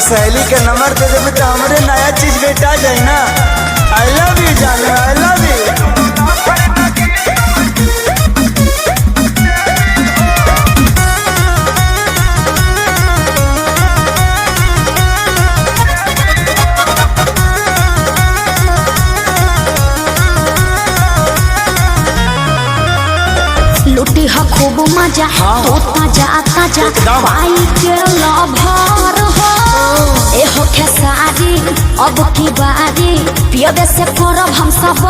सहेली के नंबर दे देबे तो हमरे नया चीज बेटा जाए ना। आई लव यू जान, आई लव यू। लुटी हा खूब मजा तो ताजा ताजा पाई के लभर हो ए हो खेसारी अब की बारी पियबे से करब हम सब